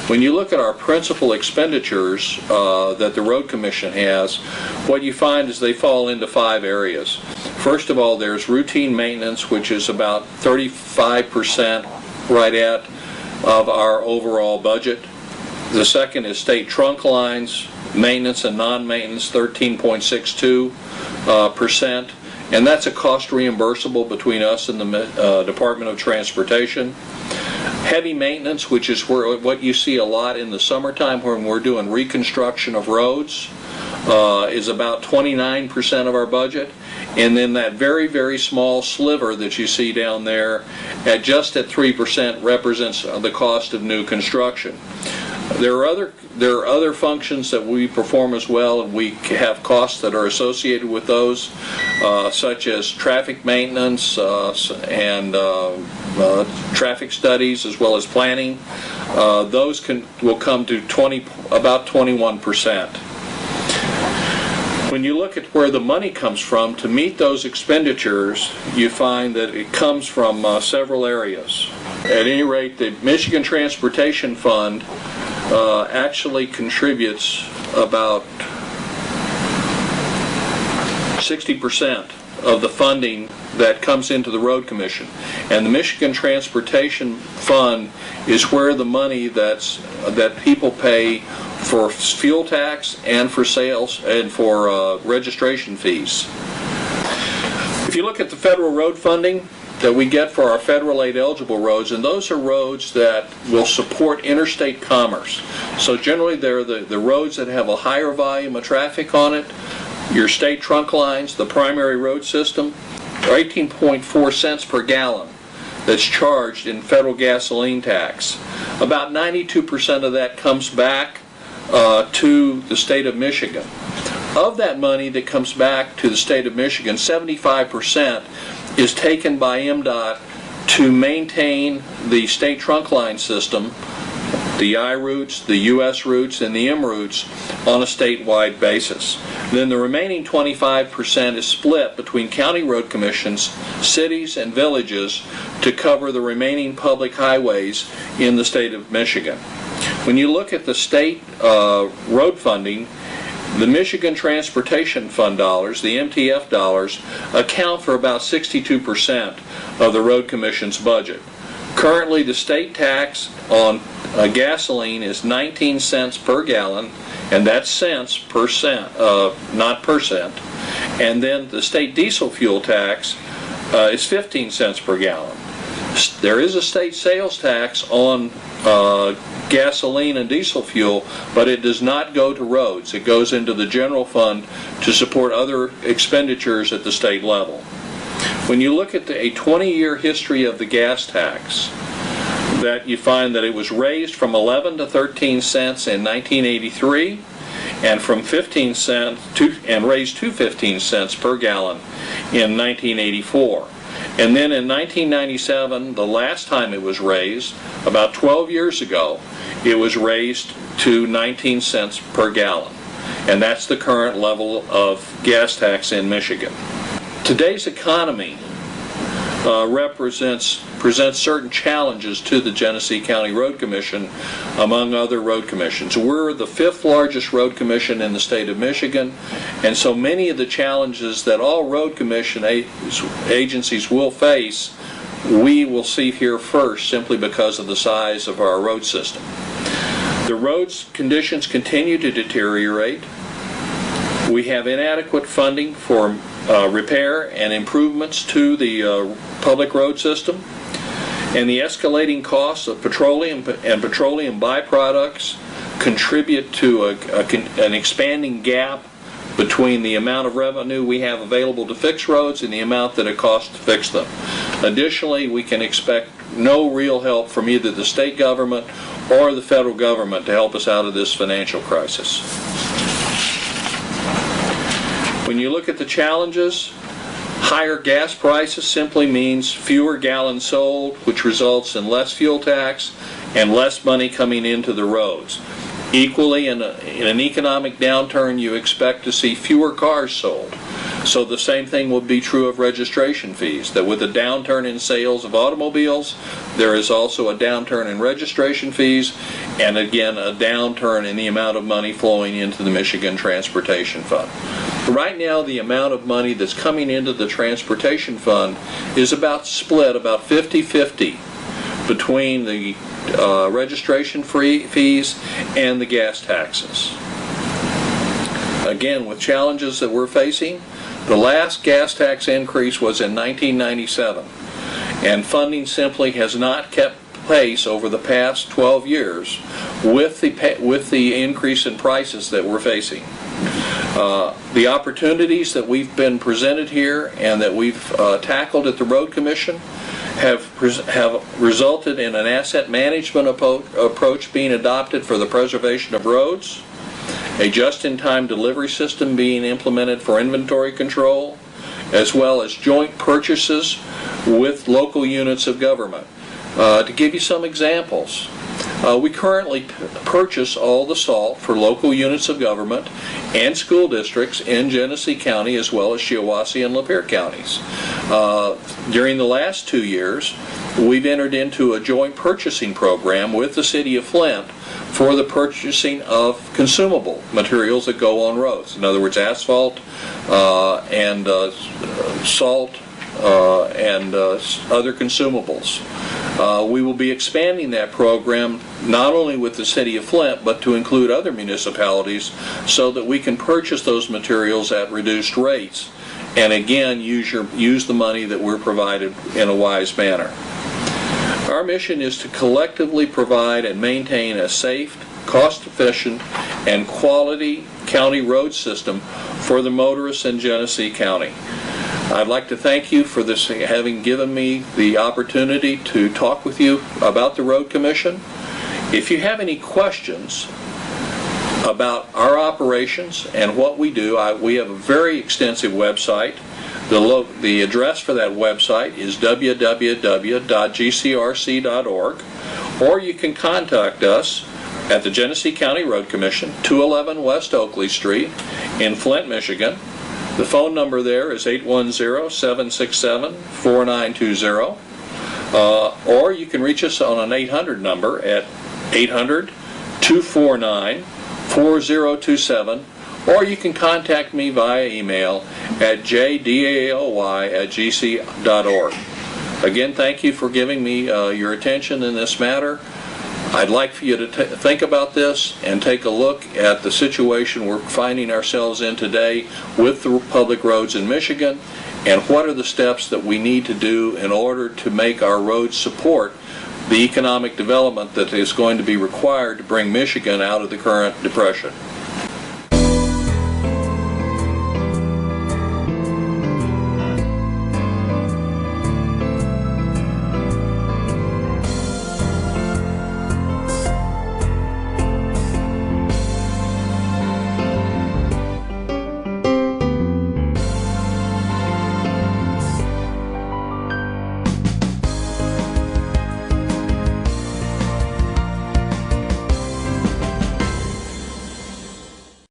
When you look at our principal expenditures that the Road Commission has, what you find is they fall into 5 areas. First of all, there's routine maintenance, which is about 35% right at of our overall budget. The second is state trunk lines, maintenance and non-maintenance, 13.62%, and that's a cost reimbursable between us and the Department of Transportation. Heavy maintenance, which is what you see a lot in the summertime when we're doing reconstruction of roads, is about 29% of our budget. And then that very, very small sliver that you see down there at just at 3% represents the cost of new construction. There are other functions that we perform as well, and we have costs that are associated with those, such as traffic maintenance and traffic studies, as well as planning. Those will come to about 21%. When you look at where the money comes from to meet those expenditures, you find that it comes from several areas. At any rate, the Michigan Transportation Fund actually contributes about 60% of the funding that comes into the Road Commission. And the Michigan Transportation Fund is where the money that people pay for fuel tax and for sales and for registration fees. If you look at the federal road funding that we get for our federal aid eligible roads, and those are roads that will support interstate commerce. So generally they're the roads that have a higher volume of traffic on it. Your state trunk lines, the primary road system, are 18.4 cents per gallon that's charged in federal gasoline tax. About 92% of that comes back to the state of Michigan. Of that money that comes back to the state of Michigan, 75% is taken by MDOT to maintain the state trunk line system, the I routes, the US routes, and the M routes on a statewide basis. Then the remaining 25% is split between county road commissions, cities, and villages to cover the remaining public highways in the state of Michigan. When you look at the state road funding, the Michigan Transportation Fund dollars, the MTF dollars, account for about 62% of the Road Commission's budget. Currently, the state tax on gasoline is 19 cents per gallon, and that's cents per cent, not percent. And then the state diesel fuel tax is 15 cents per gallon. There is a state sales tax on gasoline and diesel fuel, but it does not go to roads. It goes into the general fund to support other expenditures at the state level. When you look at a 20-year history of the gas tax, that you find that it was raised from 11 to 13 cents in 1983, and from 15 cents and raised to 15 cents per gallon in 1984. And then in 1997, the last time it was raised, about 12 years ago, it was raised to 19 cents per gallon. And that's the current level of gas tax in Michigan. Today's economy presents certain challenges to the Genesee County Road Commission, among other road commissions. We're the 5th largest road commission in the state of Michigan, and so many of the challenges that all road commission agencies will face, we will see here first, simply because of the size of our road system. The roads conditions continue to deteriorate. We have inadequate funding for repair and improvements to the public road system, and the escalating costs of petroleum and petroleum byproducts contribute to an expanding gap between the amount of revenue we have available to fix roads and the amount that it costs to fix them. Additionally, we can expect no real help from either the state government or the federal government to help us out of this financial crisis. When you look at the challenges, higher gas prices simply means fewer gallons sold, which results in less fuel tax and less money coming into the roads. Equally, in an economic downturn, you expect to see fewer cars sold. So the same thing would be true of registration fees, that with a downturn in sales of automobiles, there is also a downturn in registration fees, and again a downturn in the amount of money flowing into the Michigan Transportation Fund. Right now, the amount of money that's coming into the Transportation Fund is about split, about 50-50 between the registration fees and the gas taxes. Again, with challenges that we're facing, the last gas tax increase was in 1997, and funding simply has not kept pace over the past 12 years with the increase in prices that we're facing. The opportunities that we've been presented here and that we've tackled at the Road Commission have resulted in an asset management approach being adopted for the preservation of roads, a just-in-time delivery system being implemented for inventory control, as well as joint purchases with local units of government. To give you some examples, we currently purchase all the salt for local units of government and school districts in Genesee County as well as Shiawassee and Lapeer counties. During the last 2 years, we've entered into a joint purchasing program with the City of Flint for the purchasing of consumable materials that go on roads. In other words, asphalt and salt and other consumables. We will be expanding that program not only with the City of Flint but to include other municipalities so that we can purchase those materials at reduced rates and again use the money that we're provided in a wise manner. Our mission is to collectively provide and maintain a safe, cost-efficient, and quality county road system for the motorists in Genesee County. I'd like to thank you for this, having given me the opportunity to talk with you about the Road Commission. If you have any questions about our operations and what we do, we have a very extensive website. The address for that website is www.gcrc.org, or you can contact us at the Genesee County Road Commission, 211 West Oakley Street in Flint, Michigan. The phone number there is 810-767-4920, or you can reach us on an 800 number at 800-249-4027, or you can contact me via email at jdaly@gc.org. Again, thank you for giving me your attention in this matter. I'd like for you to think about this and take a look at the situation we're finding ourselves in today with the public roads in Michigan, and what are the steps that we need to do in order to make our roads support the economic development that is going to be required to bring Michigan out of the current depression.